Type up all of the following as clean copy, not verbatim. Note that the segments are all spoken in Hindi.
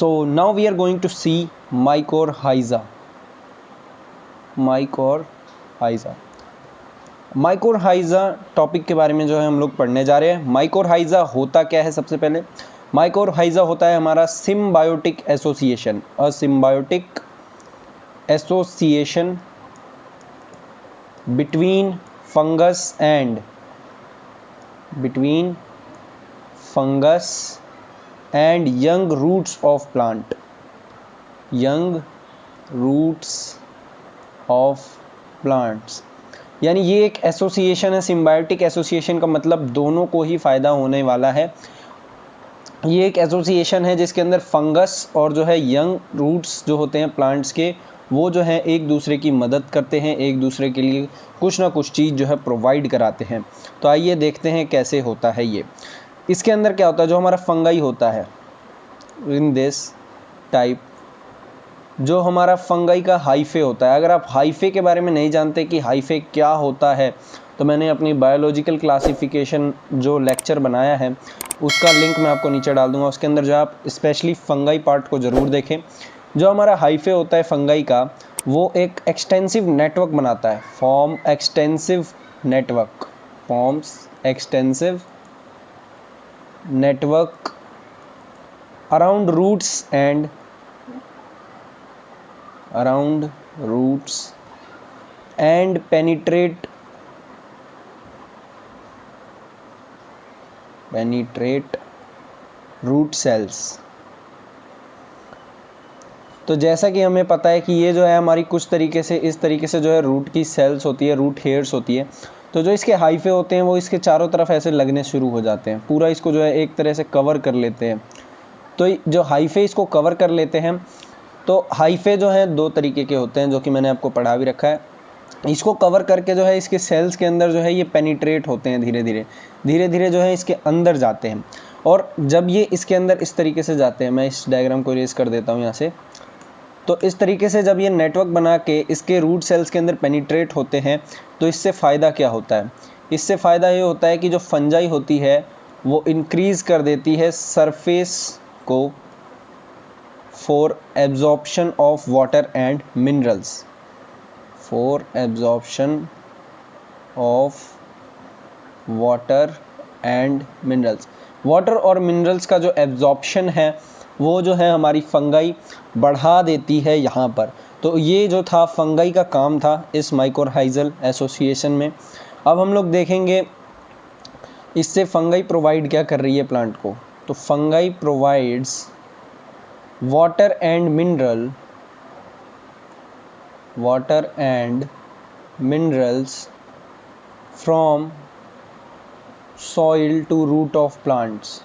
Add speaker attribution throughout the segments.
Speaker 1: तो now we are going to see mycorrhiza. Mycorrhiza topic के बारे में जो है हम लोग पढ़ने जा रहे हैं। माइकोरहाइजा होता क्या है? सबसे पहले माइकोरहाइजा होता है हमारा symbiotic association. A symbiotic association between fungus and young roots of plant, यानी ये एक एसोसिएशन है। सिम्बायोटिक एसोसिएशन का मतलब दोनों को ही फायदा होने वाला है। ये एक एसोसिएशन है जिसके अंदर फंगस और जो है यंग रूट्स जो होते हैं प्लांट्स के, वो जो है एक दूसरे की मदद करते हैं, एक दूसरे के लिए कुछ ना कुछ चीज़ जो है प्रोवाइड कराते हैं। तो आइए देखते हैं कैसे होता है ये। इसके अंदर क्या होता है, जो हमारा फंगाई होता है इन दिस टाइप, जो हमारा फंगाई का हाइफे होता है। अगर आप हाइफे के बारे में नहीं जानते कि हाइफे क्या होता है, तो मैंने अपनी बायोलॉजिकल क्लासिफिकेशन जो लेक्चर बनाया है उसका लिंक मैं आपको नीचे डाल दूंगा। उसके अंदर जो आप स्पेशली फंगाई पार्ट को ज़रूर देखें। जो हमारा हाइफे होता है फंगाई का, वो एक एक्सटेंसिव नेटवर्क बनाता है। Forms extensive network around roots and penetrate root cells. तो जैसा कि हमें पता है कि ये जो है हमारी कुछ तरीके से इस तरीके से जो है रूट की सेल्स होती है, रूट हेयर्स होती है। तो जो इसके हाइफे होते हैं वो इसके चारों तरफ ऐसे लगने शुरू हो जाते हैं, पूरा इसको जो है एक तरह से कवर कर लेते हैं। तो जो हाइफे इसको कवर कर लेते हैं, तो हाइफे जो है दो तरीके के होते हैं जो कि मैंने आपको पढ़ा भी रखा है। इसको कवर करके जो है इसके सेल्स के अंदर जो है ये पेनिट्रेट होते हैं, धीरे धीरे जो है इसके अंदर जाते हैं। और जब ये इसके अंदर इस तरीके से जाते हैं, मैं इस डायग्राम को इरेज कर देता हूँ यहाँ से। तो इस तरीके से जब ये नेटवर्क बना के इसके रूट सेल्स के अंदर पेनिट्रेट होते हैं, तो इससे फ़ायदा क्या होता है? इससे फ़ायदा ये होता है कि जो फंजाई होती है वो इंक्रीज़ कर देती है सरफेस को for absorption of water and minerals. Water और मिनरल्स का जो एब्जॉर्प्शन है वो जो है हमारी फंगाई बढ़ा देती है यहाँ पर। तो ये जो था फंगाई का काम था इस माइकोरहाइजल एसोसिएशन में। अब हम लोग देखेंगे इससे फंगाई प्रोवाइड क्या कर रही है प्लांट को। तो fungi provides water and minerals from soil to root of plants.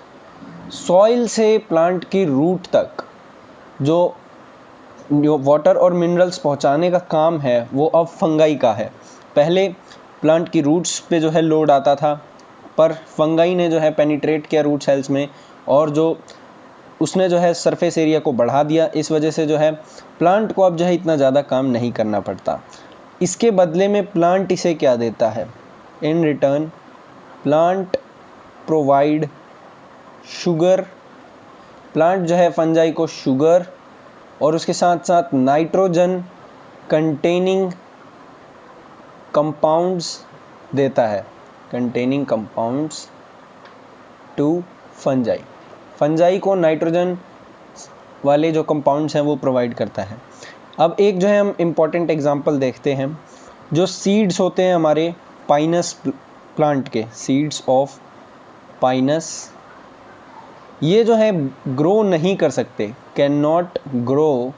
Speaker 1: Soil से प्लांट की रूट तक जो वाटर और मिनरल्स पहुंचाने का काम है वो अब फंगाई का है। पहले प्लांट की रूट्स पे जो है लोड आता था, पर फंगाई ने जो है पेनिट्रेट किया रूट सेल्स में और जो उसने जो है सरफेस एरिया को बढ़ा दिया। इस वजह से जो है प्लांट को अब जो है इतना ज़्यादा काम नहीं करना पड़ता। इसके बदले में प्लांट इसे क्या देता है? In return plant provide sugar. Plant जो है फंजाई को शुगर और उसके साथ साथ नाइट्रोजन कंटेनिंग कंपाउंड्स देता है, टू फंजाई। फंजाई को नाइट्रोजन वाले जो कंपाउंड्स हैं वो प्रोवाइड करता है। अब एक जो है हम इम्पॉर्टेंट एग्जांपल देखते हैं। जो सीड्स होते हैं हमारे पाइनस प्लांट के, सीड्स ऑफ पाइनस, ये जो है ग्रो नहीं कर सकते, कैन नॉट ग्रो,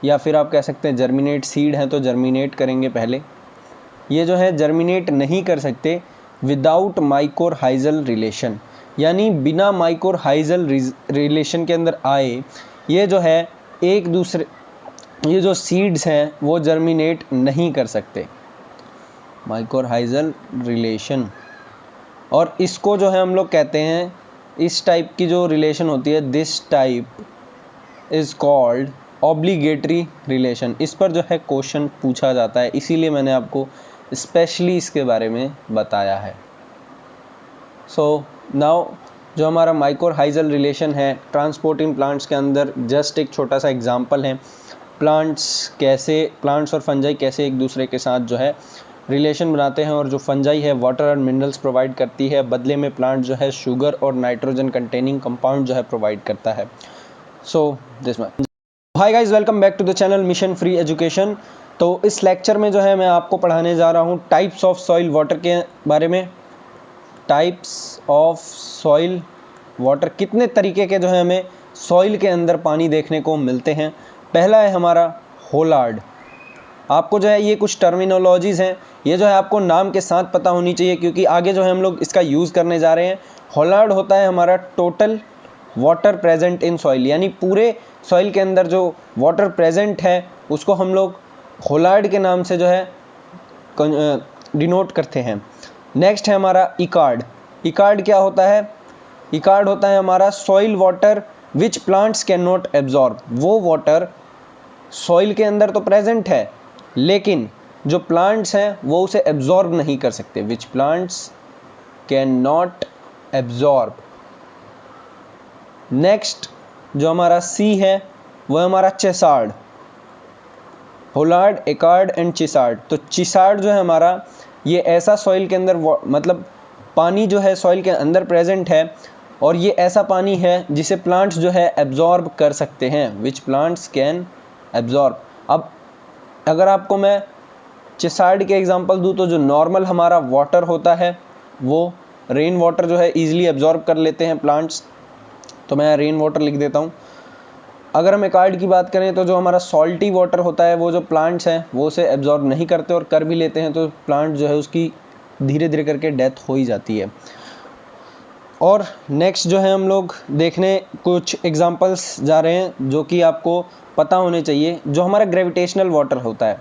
Speaker 1: या फिर आप कह सकते हैं जर्मिनेट। सीड है तो जर्मिनेट करेंगे पहले। ये जो है जर्मिनेट नहीं कर सकते विदाउट माइकोरहाइजल रिलेशन, यानी बिना माइकोरहाइजल रिलेशन के अंदर आए ये जो है एक दूसरे, ये जो सीड्स हैं वो जर्मिनेट नहीं कर सकते, माइकोरहाइजल रिलेशन। और इसको जो है हम लोग कहते हैं, इस टाइप की जो रिलेशन होती है, this type is called obligatory relation. इस पर जो है क्वेश्चन पूछा जाता है, इसीलिए मैंने आपको स्पेशली इसके बारे में बताया है। सो नाउ जो हमारा माइक्रोहाइजल रिलेशन है ट्रांसपोर्ट इन प्लांट्स के अंदर, जस्ट एक छोटा सा एग्जांपल है। प्लांट्स और फंजाई कैसे एक दूसरे के साथ जो है रिलेशन बनाते हैं, और जो फंजाई है वाटर और मिनरल्स प्रोवाइड करती है, बदले में प्लांट जो है शुगर और नाइट्रोजन कंटेनिंग कंपाउंड जो है प्रोवाइड करता है। So this much. Hi guys, welcome back to the channel mission free education. तो इस लेक्चर में जो है मैं आपको पढ़ाने जा रहा हूँ टाइप्स ऑफ सॉइल वाटर के बारे में। टाइप्स ऑफ सॉइल वाटर, कितने तरीके के जो है हमें सॉइल के अंदर पानी देखने को मिलते हैं। पहला है हमारा होलार्ड। आपको जो है ये कुछ टर्मिनोलॉजीज़ हैं, ये जो है आपको नाम के साथ पता होनी चाहिए, क्योंकि आगे जो है हम लोग इसका यूज़ करने जा रहे हैं। होलार्ड होता है हमारा total water present in soil, यानी पूरे सॉइल के अंदर जो वाटर प्रेजेंट है उसको हम लोग होलार्ड के नाम से जो है डिनोट करते हैं। नेक्स्ट है हमारा इकार्ड। इकार्ड क्या होता है? इकार्ड होता है हमारा soil water which plants can not absorb. वो वाटर सॉइल के अंदर तो प्रेजेंट है, लेकिन जो प्लांट्स हैं वो उसे एब्जॉर्ब नहीं कर सकते। Which plants can not absorb. Next जो हमारा सी है वह हमारा चेसार्ड। Hollard, इकार्ड and चिसार्ड। तो चिसार्ड जो है हमारा, ये ऐसा सॉइल के अंदर मतलब पानी जो है सॉइल के अंदर प्रेजेंट है, और ये ऐसा पानी है जिसे प्लांट्स जो है एब्जॉर्ब कर सकते हैं। Which plants can absorb. अब अगर आपको मैं चिसार्ड के एग्जांपल दूं, तो जो नॉर्मल हमारा वाटर होता है वो रेन वाटर जो है ईजिली एब्जॉर्ब कर लेते हैं प्लांट्स, तो मैं रेन वाटर लिख देता हूँ। अगर हम इकार्ड की बात करें तो जो हमारा सॉल्टी वाटर होता है वो जो प्लांट्स हैं वो उसे एब्जॉर्ब नहीं करते, और कर भी लेते हैं तो प्लांट जो है उसकी धीरे धीरे करके डेथ हो ही जाती है। और नेक्स्ट जो है हम लोग देखने कुछ एग्जांपल्स जा रहे हैं जो कि आपको पता होने चाहिए। जो हमारा ग्रेविटेशनल वाटर होता है,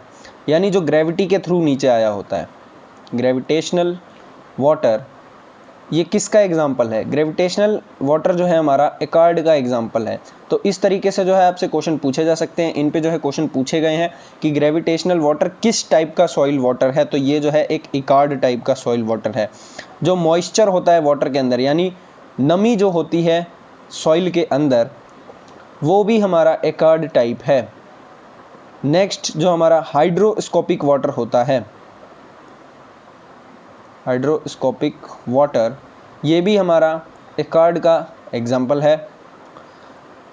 Speaker 1: यानी जो ग्रेविटी के थ्रू नीचे आया होता है, ग्रेविटेशनल वाटर, ये किसका एग्जाम्पल है? ग्रेविटेशनल वाटर जो है हमारा इकार्ड का एग्जाम्पल है। तो इस तरीके से जो है आपसे क्वेश्चन पूछे जा सकते हैं। इन पे जो है क्वेश्चन पूछे गए हैं कि ग्रेविटेशनल वाटर किस टाइप का सॉइल वाटर है, तो ये जो है एक इकार्ड टाइप का सॉइल वाटर है। जो मॉइस्चर होता है वाटर के अंदर, यानी नमी जो होती है सॉइल के अंदर, वो भी हमारा इकार्ड टाइप है। नेक्स्ट जो हमारा हाइड्रोस्कोपिक वाटर होता है, हाइड्रोस्कोपिक वाटर, ये भी हमारा इकार्ड का एग्जाम्पल है।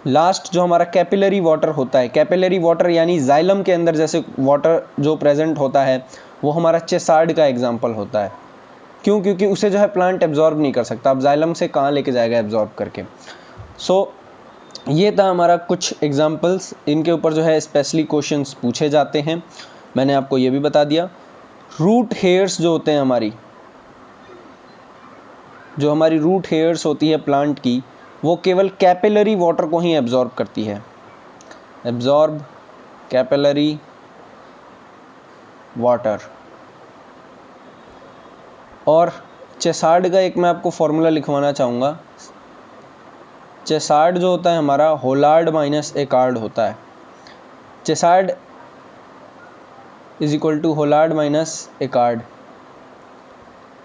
Speaker 1: लास्ट जो हमारा कैपिलरी वाटर होता है, कैपिलरी वाटर यानी जाइलम के अंदर जैसे वाटर जो प्रेजेंट होता है, वो हमारा चेसार्ड का एग्जाम्पल होता है। क्यों? क्योंकि उसे जो है प्लांट एब्जॉर्ब नहीं कर सकता। अब जाइलम से कहाँ लेके जाएगा एब्जॉर्ब करके। ये था हमारा कुछ एग्जाम्पल्स, इनके ऊपर जो है स्पेशली क्वेश्चंस पूछे जाते हैं। मैंने आपको ये भी बता दिया। रूट हेयर्स जो होते हैं हमारी, जो हमारी रूट हेयर्स होती है प्लांट की, वो केवल कैपिलरी वाटर को ही एब्जॉर्ब करती है। Absorb capillary water. और चेसार्ड का एक मैं आपको फॉर्मूला लिखवाना चाहूँगा। चेसार्ड जो होता है हमारा होलार्ड माइनस इकार्ड होता है। चेसार्ड इज इक्वल टू होलार्ड माइनस इकार्ड।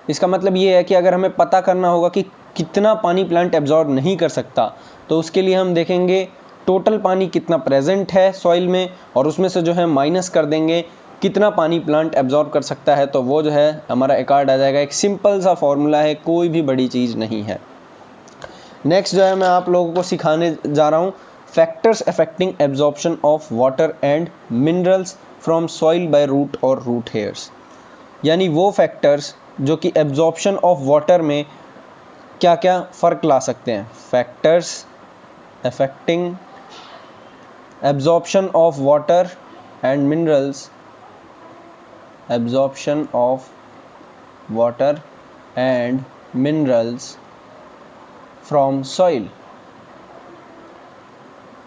Speaker 1: इसका मतलब ये है कि अगर हमें पता करना होगा कि कितना पानी प्लांट एब्जॉर्ब नहीं कर सकता, तो उसके लिए हम देखेंगे टोटल पानी कितना प्रेजेंट है सॉइल में, और उसमें से जो है माइनस कर देंगे कितना पानी प्लांट एब्जॉर्ब कर सकता है, तो वो जो है हमारा इकार्ड आ जाएगा। एक सिंपल सा फॉर्मूला है, कोई भी बड़ी चीज़ नहीं है। नेक्स्ट जो है मैं आप लोगों को सिखाने जा रहा हूँ factors affecting absorption of water and minerals from soil by root और रूट हेयर्स। यानी वो फैक्टर्स जो कि एब्जॉर्प्शन ऑफ वाटर में क्या क्या फ़र्क ला सकते हैं। Factors affecting absorption of water and minerals, absorption of water and minerals from soil.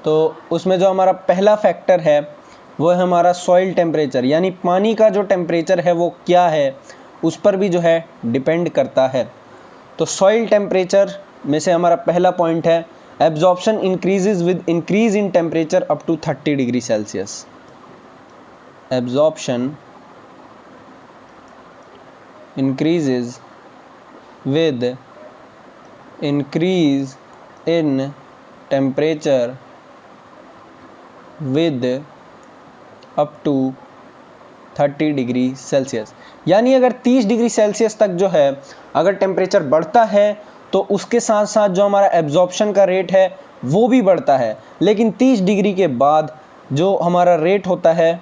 Speaker 1: तो उसमें जो हमारा पहला फैक्टर है वो है हमारा सॉइल टेम्परेचर, यानी पानी का जो टेम्परेचर है वो क्या है, उस पर भी जो है डिपेंड करता है। तो सॉइल टेम्परेचर में से हमारा पहला पॉइंट है absorption increases with increase in temperature up to 30 degree Celsius. Absorption increases with increase in temperature with up to 30 degree Celsius. यानी अगर 30 डिग्री सेल्सियस तक जो है अगर टेम्परेचर बढ़ता है तो उसके साथ साथ जो हमारा एब्जॉर्प्शन का रेट है वो भी बढ़ता है, लेकिन 30 डिग्री के बाद जो हमारा रेट होता है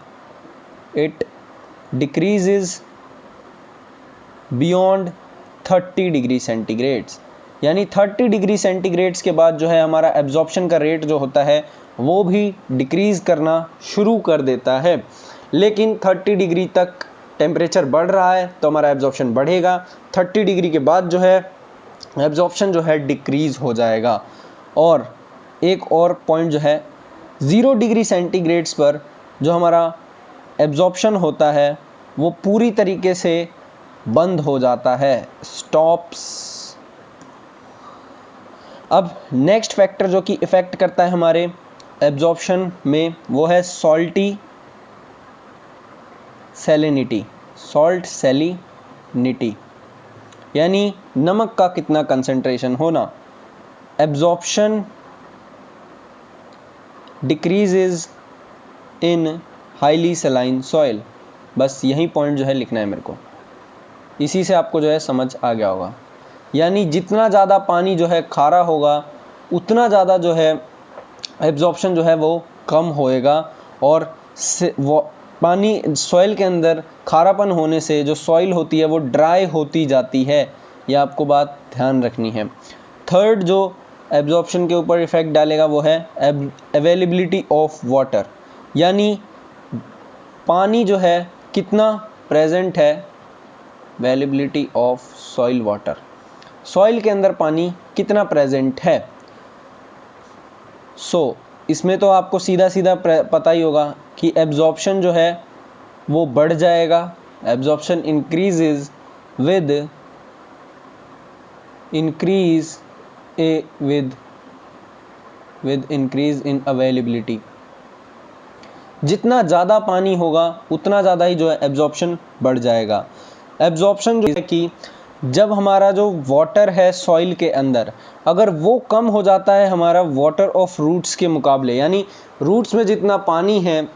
Speaker 1: it decreases beyond 30 degree centigrades. यानी 30 डिग्री सेंटीग्रेड्स के बाद जो है हमारा एब्जॉर्प्शन का रेट जो होता है वो भी डिक्रीज करना शुरू कर देता है। लेकिन 30 डिग्री तक टेम्परेचर बढ़ रहा है तो हमारा एब्जॉर्प्शन बढ़ेगा, 30 डिग्री के बाद जो है एब्जॉर्प्शन जो है डिक्रीज हो जाएगा। और एक और पॉइंट जो है 0 डिग्री सेंटीग्रेड्स पर जो हमारा एब्जॉर्प्शन होता है वो पूरी तरीके से बंद हो जाता है, स्टॉप्स। अब नेक्स्ट फैक्टर जो कि इफेक्ट करता है हमारे एब्जॉर्प्शन में वो है सॉल्टी सैलिनिटी, सॉल्ट सैलिनिटी यानी नमक का कितना कंसंट्रेशन होना। एब्जॉर्प्शन डिक्रीजेज इन हाईली सलाइन सॉइल। बस यही पॉइंट जो है लिखना है मेरे को, इसी से आपको जो है समझ आ गया होगा। यानी जितना ज़्यादा पानी जो है खारा होगा उतना ज़्यादा जो है एब्जॉर्प्शन जो है वो कम होएगा, और वो पानी सॉइल के अंदर खारापन होने से जो सॉइल होती है वो ड्राई होती जाती है। यह आपको बात ध्यान रखनी है। थर्ड जो एब्जॉर्प्शन के ऊपर इफेक्ट डालेगा वो है अवेलेबिलिटी ऑफ वाटर, यानी पानी जो है कितना प्रेजेंट है, availability of soil water, soil के अंदर पानी कितना प्रेजेंट है। इसमें तो आपको सीधा सीधा पता ही होगा कि एब्जॉर्प्शन जो है वो बढ़ जाएगा, absorption increases with increase with increase in availability. जितना ज़्यादा पानी होगा उतना ज़्यादा ही जो है एब्जॉर्प्शन बढ़ जाएगा। एब्जॉर्प्शन जो है कि जब हमारा जो वाटर है सॉइल के अंदर अगर वो कम हो जाता है हमारा वाटर ऑफ रूट्स के मुकाबले, यानी रूट्स में जितना पानी है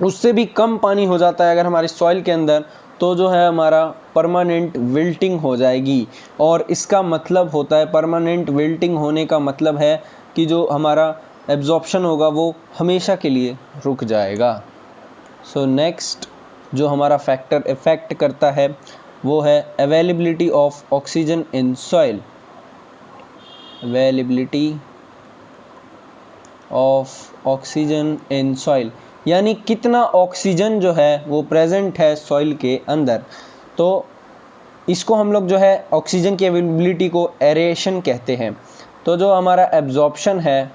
Speaker 1: उससे भी कम पानी हो जाता है अगर हमारी सॉइल के अंदर, तो जो है हमारा परमानेंट विल्टिंग हो जाएगी। और इसका मतलब होता है, परमानेंट विल्टिंग होने का मतलब है कि जो हमारा एब्जॉर्प्शन होगा वो हमेशा के लिए रुक जाएगा। नेक्स्ट जो हमारा फैक्टर इफेक्ट करता है वो है availability of oxygen in soil, availability of oxygen in soil, यानी कितना ऑक्सीजन जो है वो प्रेजेंट है सॉइल के अंदर। तो इसको हम लोग जो है ऑक्सीजन की अवेलेबिलिटी को एरेशन कहते हैं। तो जो हमारा एब्जॉर्प्शन है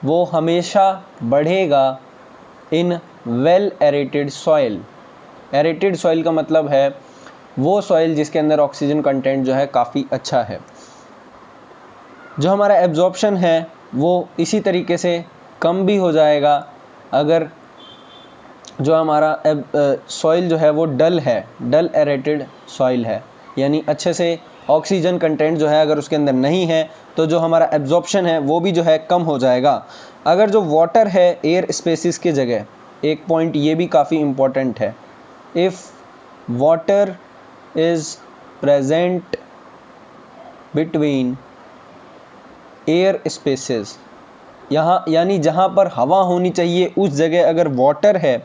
Speaker 1: वो हमेशा बढ़ेगा in well aerated soil. Aerated soil का मतलब है वो सॉइल जिसके अंदर ऑक्सीजन कंटेंट जो है काफ़ी अच्छा है। जो हमारा एब्जॉर्प्शन है वो इसी तरीके से कम भी हो जाएगा अगर जो हमारा सॉइल जो है वो डल है, डल एरेटेड सॉइल है, यानी अच्छे से ऑक्सीजन कंटेंट जो है अगर उसके अंदर नहीं है तो जो हमारा एब्जॉर्प्शन है वो भी जो है कम हो जाएगा। अगर जो वाटर है एयर स्पेसिस के जगह, एक पॉइंट ये भी काफ़ी इम्पोर्टेंट है, if water is present between air spaces, यहाँ यानी जहाँ पर हवा होनी चाहिए उस जगह अगर वाटर है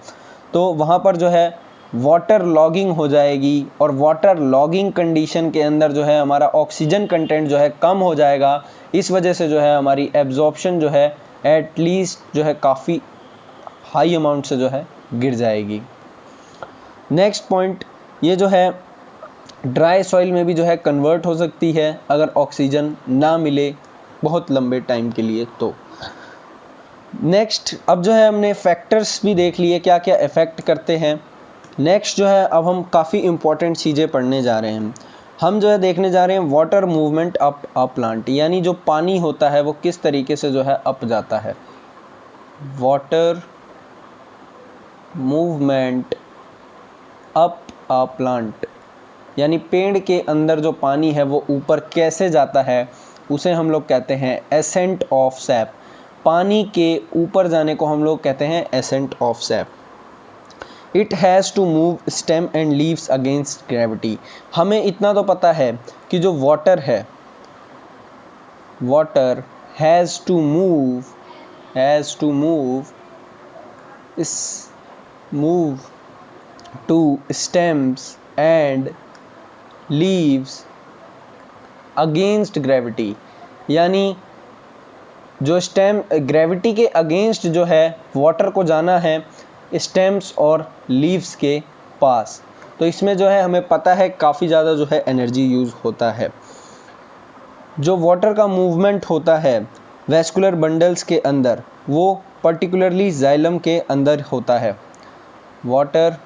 Speaker 1: तो वहाँ पर जो है वाटर लॉगिंग हो जाएगी, और वाटर लॉगिंग कंडीशन के अंदर जो है हमारा ऑक्सीजन कंटेंट जो है कम हो जाएगा। इस वजह से जो है हमारी एब्जॉर्प्शन जो है एटलीस्ट जो है काफ़ी हाई अमाउंट से जो है गिर जाएगी। नेक्स्ट पॉइंट, ये जो है ड्राई सॉइल में भी जो है कन्वर्ट हो सकती है अगर ऑक्सीजन ना मिले बहुत लंबे टाइम के लिए। तो नेक्स्ट अब जो है हमने फैक्टर्स भी देख लिए क्या क्या इफ़ेक्ट करते हैं। नेक्स्ट जो है अब हम काफ़ी इंपॉर्टेंट चीज़ें पढ़ने जा रहे हैं। हम जो है देखने जा रहे हैं water movement up a plant, यानी जो पानी होता है वो किस तरीके से जो है अप जाता है। Water movement up a plant, यानी पेड़ के अंदर जो पानी है वो ऊपर कैसे जाता है, उसे हम लोग कहते हैं एसेंट ऑफ सैप। पानी के ऊपर जाने को हम लोग कहते हैं ascent of sap. It has to move stem and leaves against gravity. हमें इतना तो पता है कि जो वाटर है, water has to move to stems and leaves against gravity, यानी जो स्टेम ग्रेविटी के अगेंस्ट जो है वाटर को जाना है स्टेम्स और लीव्स के पास। तो इसमें जो है हमें पता है काफ़ी ज़्यादा जो है एनर्जी यूज़ होता है। जो वाटर का मूवमेंट होता है वैस्कुलर बंडल्स के अंदर, वो पर्टिकुलरली जाइलम के अंदर होता है। Water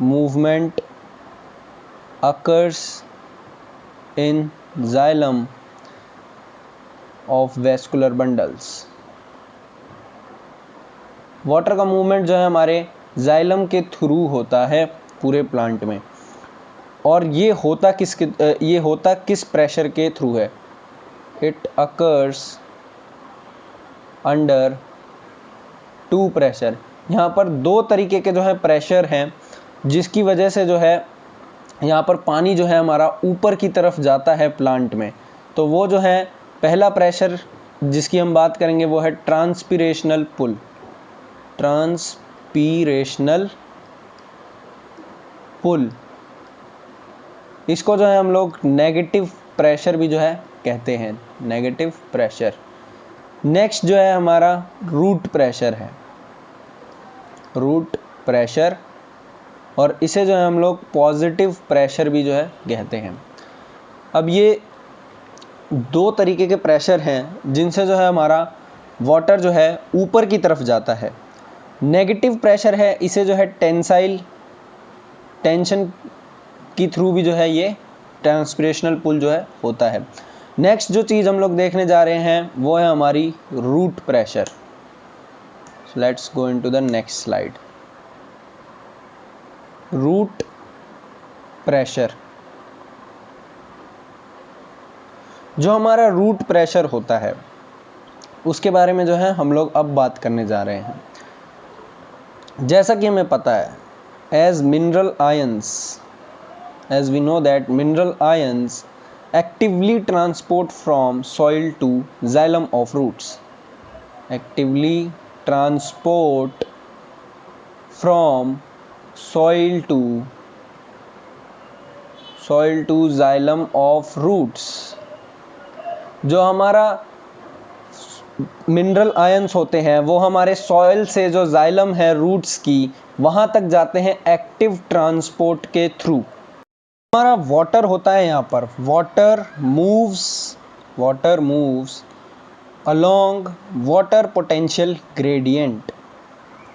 Speaker 1: movement occurs in xylem of vascular bundles. Water का मूवमेंट जो है हमारे जाइलम के थ्रू होता है पूरे प्लांट में। और ये होता किस प्रेशर के थ्रू है? It occurs under to pressure. यहाँ पर दो तरीके के जो है प्रेशर हैं, जिसकी वजह से जो है यहाँ पर पानी जो है हमारा ऊपर की तरफ जाता है प्लांट में। तो वो जो है पहला प्रेशर जिसकी हम बात करेंगे वो है ट्रांसपीरेशनल पुल। ट्रांसपीरेशनल पुल, इसको जो है हम लोग नेगेटिव प्रेशर भी जो है कहते हैं, नेगेटिव प्रेशर। नेक्स्ट जो है हमारा रूट प्रेशर है, रूट प्रेशर, और इसे जो है हम लोग पॉजिटिव प्रेशर भी जो है कहते हैं। अब ये दो तरीके के प्रेशर हैं जिनसे जो है हमारा वाटर जो है ऊपर की तरफ जाता है। नेगेटिव प्रेशर है, इसे जो है टेंसाइल टेंशन की थ्रू भी जो है ये ट्रांसपीरेशनल पुल जो है होता है। नेक्स्ट जो चीज़ हम लोग देखने जा रहे हैं वो है हमारी root pressure. Let's go into the next slide. Root pressure, जो हमारा रूट प्रेशर होता है उसके बारे में जो है हम लोग अब बात करने जा रहे हैं। जैसा कि हमें पता है, as we know that mineral ions actively transport from soil to xylem of roots. Actively transport from soil to xylem of roots। जो हमारा मिनरल आयंस होते हैं वो हमारे सॉइल से जो जाइलम है रूट्स की, वहां तक जाते हैं एक्टिव ट्रांसपोर्ट के थ्रू। हमारा वाटर होता है, यहाँ पर water moves along water potential gradient.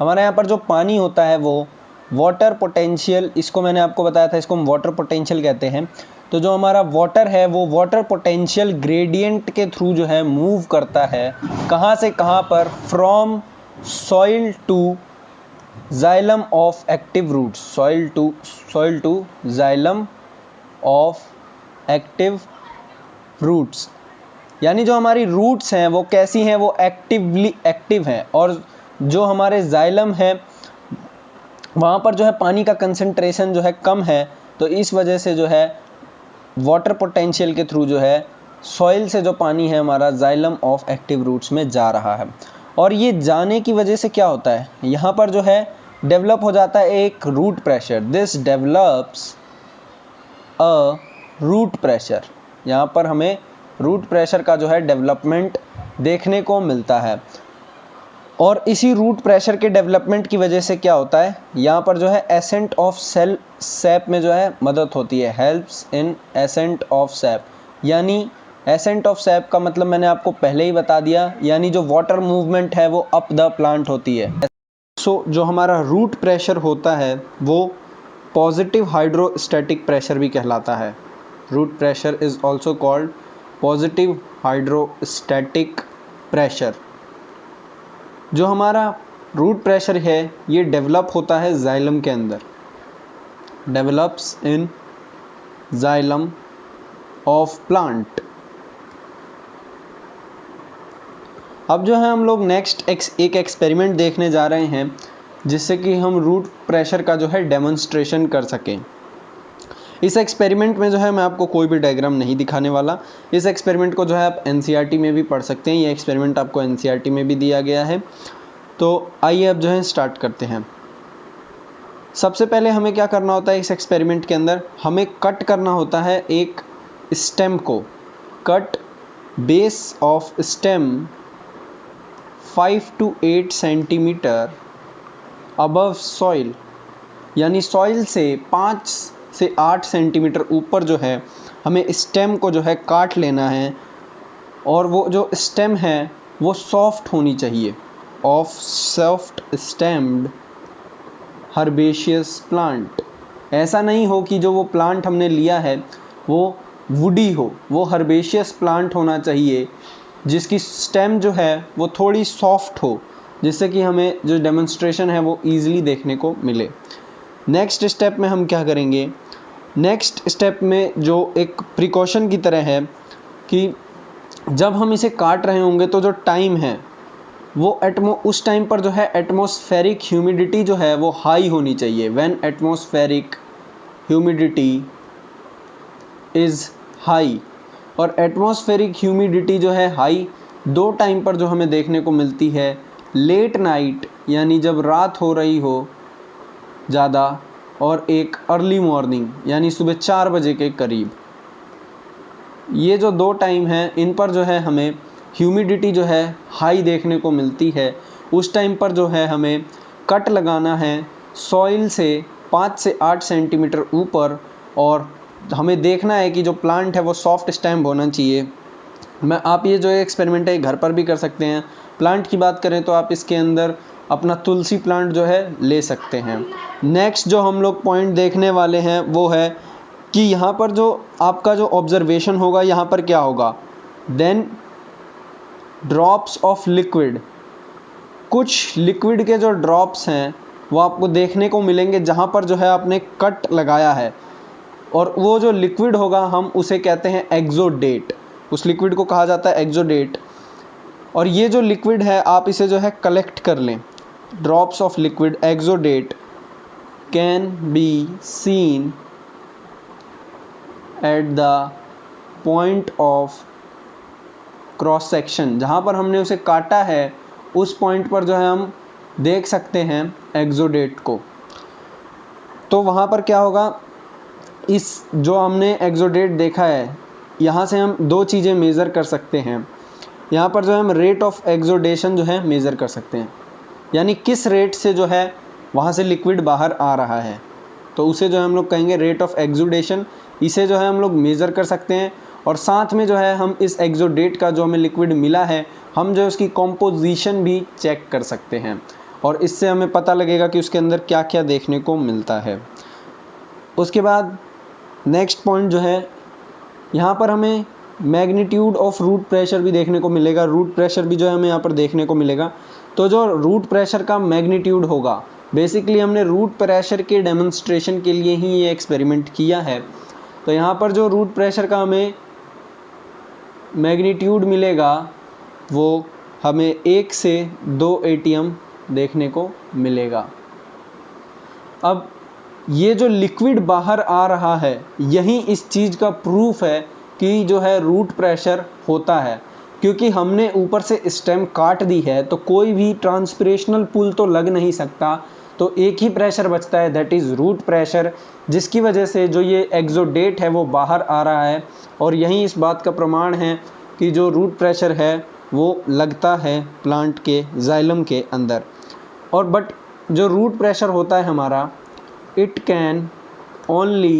Speaker 1: हमारे यहाँ पर जो पानी होता है वो वाटर पोटेंशियल, इसको मैंने आपको बताया था, इसको हम वाटर पोटेंशियल कहते हैं। तो जो हमारा वाटर है वो वाटर पोटेंशियल ग्रेडियंट के थ्रू जो है मूव करता है, कहाँ से कहाँ पर? From soil to xylem of active roots. Soil to xylem of active roots, यानी जो हमारी रूट्स हैं वो कैसी हैं? वो एक्टिव हैं, और जो हमारे जाइलम है वहाँ पर जो है पानी का कंसंट्रेशन जो है कम है। तो इस वजह से जो है वाटर पोटेंशियल के थ्रू जो है सॉइल से जो पानी है हमारा जाइलम ऑफ एक्टिव रूट्स में जा रहा है। और ये जाने की वजह से क्या होता है, यहाँ पर जो है डेवलप हो जाता है एक root pressure. This develops a root pressure. यहाँ पर हमें रूट प्रेशर का जो है डेवलपमेंट देखने को मिलता है। और इसी रूट प्रेशर के डेवलपमेंट की वजह से क्या होता है, यहाँ पर जो है एसेंट ऑफ सैप में जो है मदद होती है। Helps in accent of SAP, यानी एसेंट ऑफ सैप का मतलब मैंने आपको पहले ही बता दिया, यानी जो वाटर मूवमेंट है वो अप द प्लांट होती है। जो हमारा रूट प्रेशर होता है वो पॉजिटिव हाइड्रोस्टैटिक प्रेशर भी कहलाता है। Root pressure is also called positive hydrostatic pressure. जो हमारा रूट प्रेशर है ये डेवलप होता है जाइलम के अंदर, develops in xylem of plant. अब जो है हम लोग नेक्स्ट एक एक्सपेरिमेंट देखने जा रहे हैं जिससे कि हम रूट प्रेशर का जो है डेमोन्स्ट्रेशन कर सकें। इस एक्सपेरिमेंट में जो है मैं आपको कोई भी डायग्राम नहीं दिखाने वाला। इस एक्सपेरिमेंट को जो है आप एनसीईआरटी में भी पढ़ सकते हैं। ये एक्सपेरिमेंट आपको एनसीईआरटी में भी दिया गया है। तो आइए अब जो है स्टार्ट करते हैं। सबसे पहले हमें क्या करना होता है, इस एक्सपेरिमेंट के अंदर हमें कट करना होता है एक स्टेम को। Cut base of stem 5 to 8 centimetre above soil, यानी सॉइल से 5 से 8 सेंटीमीटर ऊपर जो है हमें स्टेम को जो है काट लेना है। और वो जो स्टेम है वो सॉफ्ट होनी चाहिए, of soft stemmed herbaceous plant. ऐसा नहीं हो कि जो वो प्लांट हमने लिया है वो वुडी हो, वो हर्बेशियस प्लांट होना चाहिए जिसकी स्टेम जो है वो थोड़ी सॉफ्ट हो, जिससे कि हमें जो डेमोन्स्ट्रेशन है वो ईजिली देखने को मिले। नेक्स्ट स्टेप में हम क्या करेंगे, नेक्स्ट स्टेप में जो एक प्रिकॉशन की तरह है कि जब हम इसे काट रहे होंगे तो जो टाइम है वो उस टाइम पर जो है एटमॉस्फेरिक ह्यूमिडिटी जो है वो हाई होनी चाहिए। When atmospheric humidity is high, और एटमॉस्फेरिक ह्यूमिडिटी जो है हाई दो टाइम पर जो हमें देखने को मिलती है। लेट नाइट यानी जब रात हो रही हो ज़्यादा, और एक अर्ली मॉर्निंग यानी सुबह 4 बजे के करीब। ये जो दो टाइम हैं इन पर जो है हमें ह्यूमिडिटी जो है हाई देखने को मिलती है। उस टाइम पर जो है हमें कट लगाना है सॉइल से 5 से 8 सेंटीमीटर ऊपर, और हमें देखना है कि जो प्लांट है वो सॉफ्ट स्टेम होना चाहिए। आप ये जो एक्सपेरिमेंट है घर पर भी कर सकते हैं। प्लांट की बात करें तो आप इसके अंदर अपना तुलसी प्लांट जो है ले सकते हैं। नेक्स्ट जो हम लोग पॉइंट देखने वाले हैं वो है कि यहाँ पर जो आपका जो ऑब्जर्वेशन होगा, यहाँ पर क्या होगा, देन ड्रॉप्स ऑफ लिक्विड, कुछ लिक्विड के जो ड्रॉप्स हैं वो आपको देखने को मिलेंगे जहाँ पर जो है आपने कट लगाया है। और वो जो लिक्विड होगा हम उसे कहते हैं एक्सोडेट, उस लिक्विड को कहा जाता है एक्सोडेट। और ये जो लिक्विड है आप इसे जो है कलेक्ट कर लें। Drops of liquid exudate can be seen at the point of cross section, जहाँ पर हमने उसे काटा है उस पॉइंट पर जो है हम देख सकते हैं एक्सोडेट को। तो वहाँ पर क्या होगा, इस जो हमने एक्सोडेट देखा है यहाँ से हम दो चीज़ें मेज़र कर सकते हैं। यहाँ पर जो है हम रेट ऑफ एक्सोडेशन जो है मेज़र कर सकते हैं, यानी किस रेट से जो है वहाँ से लिक्विड बाहर आ रहा है, तो उसे जो है हम लोग कहेंगे रेट ऑफ एक्सोडेशन। इसे जो है हम लोग मेज़र कर सकते हैं। और साथ में जो है हम इस एक्सोडेट का जो हमें लिक्विड मिला है हम जो है उसकी कॉम्पोजिशन भी चेक कर सकते हैं, और इससे हमें पता लगेगा कि उसके अंदर क्या क्या देखने को मिलता है। उसके बाद नेक्स्ट पॉइंट जो है, यहाँ पर हमें मैग्नीट्यूड ऑफ रूट प्रेशर भी देखने को मिलेगा। रूट प्रेशर भी जो है हमें यहाँ पर देखने को मिलेगा। तो जो रूट प्रेशर का मैग्नीट्यूड होगा, बेसिकली हमने रूट प्रेशर के डेमोन्स्ट्रेशन के लिए ही ये एक्सपेरिमेंट किया है। तो यहाँ पर जो रूट प्रेशर का हमें मैग्नीट्यूड मिलेगा वो हमें 1 से 2 ATM देखने को मिलेगा। अब ये जो लिक्विड बाहर आ रहा है यही इस चीज़ का प्रूफ है कि जो है रूट प्रेशर होता है, क्योंकि हमने ऊपर से स्टेम काट दी है तो कोई भी ट्रांसपिरेशनल पुल तो लग नहीं सकता। तो एक ही प्रेशर बचता है, दैट इज़ रूट प्रेशर, जिसकी वजह से जो ये एक्सोडेट है वो बाहर आ रहा है। और यही इस बात का प्रमाण है कि जो रूट प्रेशर है वो लगता है प्लांट के जाइलम के अंदर। और बट जो रूट प्रेशर होता है हमारा, it can only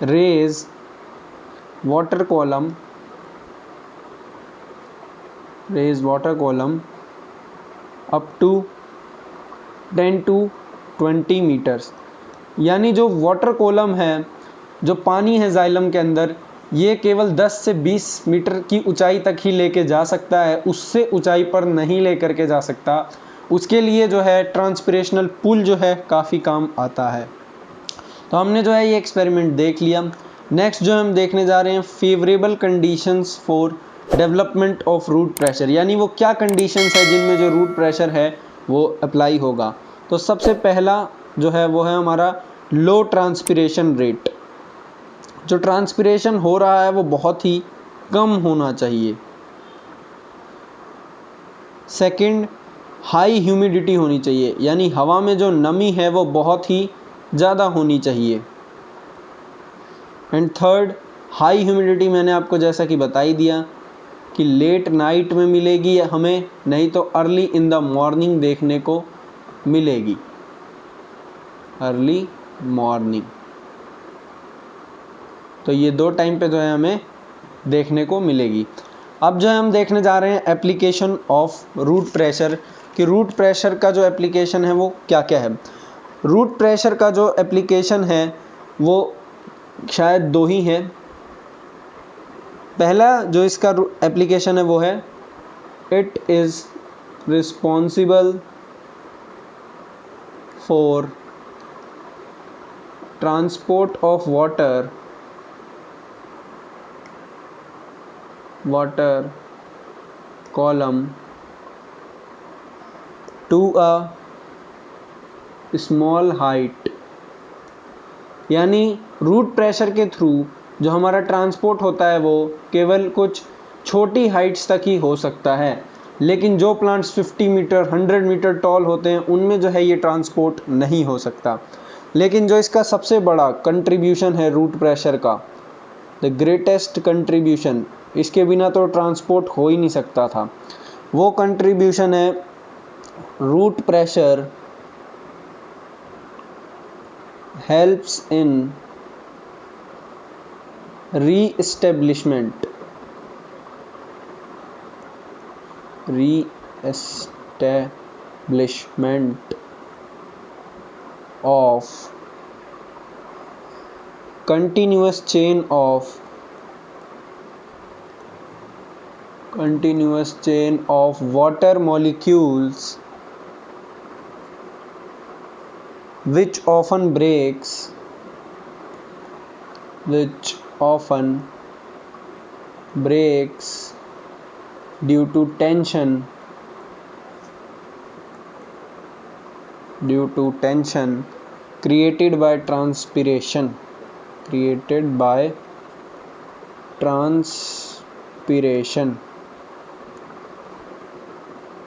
Speaker 1: raise water column up to 10 to 20 meters. यानी जो वाटर कॉलम है, जो पानी है जाइलम के अंदर, ये केवल 10 से 20 मीटर की ऊंचाई तक ही लेके जा सकता है, उससे ऊंचाई पर नहीं लेकर के जा सकता। उसके लिए जो है ट्रांसपिरेशनल पुल जो है काफ़ी काम आता है। तो हमने जो है ये एक्सपेरिमेंट देख लिया। नेक्स्ट जो हम देखने जा रहे हैं, favourable conditions for development of root pressure, यानी वो क्या कंडीशंस है जिनमें जो रूट प्रेशर है वो अप्लाई होगा। तो सबसे पहला जो है वो है हमारा लो ट्रांसपिरेशन रेट। जो ट्रांसपिरेशन हो रहा है वो बहुत ही कम होना चाहिए। सेकंड, हाई ह्यूमिडिटी होनी चाहिए, यानी हवा में जो नमी है वो बहुत ही ज़्यादा होनी चाहिए। एंड थर्ड, हाई ह्यूमिडिटी मैंने आपको जैसा कि बता ही दिया कि लेट नाइट में मिलेगी हमें, नहीं तो अर्ली इन द मॉर्निंग देखने को मिलेगी, अर्ली मॉर्निंग। तो ये दो टाइम पे जो है हमें देखने को मिलेगी। अब जो है हम देखने जा रहे हैं एप्लीकेशन ऑफ रूट प्रेशर, कि रूट प्रेशर का जो एप्लीकेशन है वो क्या क्या है। रूट प्रेशर का जो एप्लीकेशन है वो शायद दो ही है। पहला जो इसका एप्लीकेशन है वो है it is responsible for transport of water column to a small height, यानी रूट प्रेशर के थ्रू जो हमारा ट्रांसपोर्ट होता है वो केवल कुछ छोटी हाइट्स तक ही हो सकता है, लेकिन जो प्लांट्स 50 मीटर 100 मीटर टॉल होते हैं उनमें जो है ये ट्रांसपोर्ट नहीं हो सकता। लेकिन जो इसका सबसे बड़ा कंट्रीब्यूशन है रूट प्रेशर का, द ग्रेटेस्ट कंट्रीब्यूशन, इसके बिना तो ट्रांसपोर्ट हो ही नहीं सकता था, वो कंट्रीब्यूशन है root pressure helps in reestablishment of continuous chain of water molecules which often breaks due to tension created by transpiration।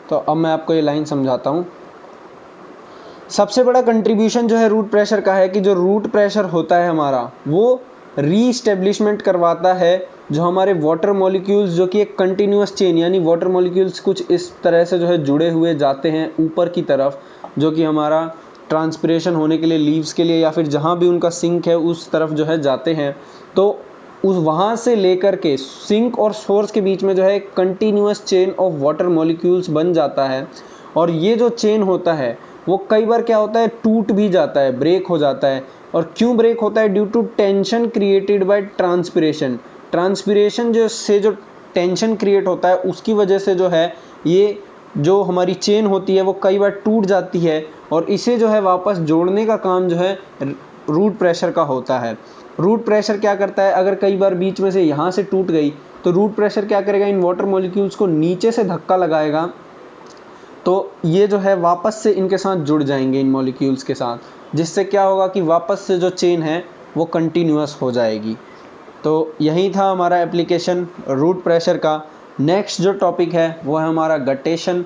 Speaker 1: तो अब मैं आपको ये लाइन समझाता हूँ। सबसे बड़ा कंट्रीब्यूशन जो है रूट प्रेशर का है कि जो रूट प्रेशर होता है हमारा वो रीस्टेब्लिशमेंट करवाता है जो हमारे वाटर मॉलिक्यूल्स, जो कि एक कंटिन्यूअस चेन, यानी वाटर मॉलिक्यूल्स कुछ इस तरह से जो है जुड़े हुए जाते हैं ऊपर की तरफ, जो कि हमारा ट्रांसपिरेशन होने के लिए, लीव्स के लिए, या फिर जहाँ भी उनका सिंक है उस तरफ जो है जाते हैं। तो उस वहाँ से लेकर के सिंक और सोर्स के बीच में जो है continuous chain of water molecules बन जाता है। और ये जो चेन होता है वो कई बार क्या होता है, टूट भी जाता है, ब्रेक हो जाता है। और क्यों ब्रेक होता है? Due to tension created by transpiration. Transpiration जो टेंशन क्रिएट होता है उसकी वजह से जो है ये जो हमारी चेन होती है वो कई बार टूट जाती है, और इसे जो है वापस जोड़ने का काम जो है रूट प्रेशर का होता है। रूट प्रेशर क्या करता है, अगर कई बार बीच में से यहाँ से टूट गई तो रूट प्रेशर क्या करेगा, इन वाटर मॉलिक्यूल्स को नीचे से धक्का लगाएगा, तो ये जो है वापस से इनके साथ जुड़ जाएंगे, इन मॉलिक्यूल्स के साथ, जिससे क्या होगा कि वापस से जो चेन है वो कंटिन्यूअस हो जाएगी। तो यही था हमारा एप्लीकेशन रूट प्रेशर का। नेक्स्ट जो टॉपिक है वो है हमारा गटेशन।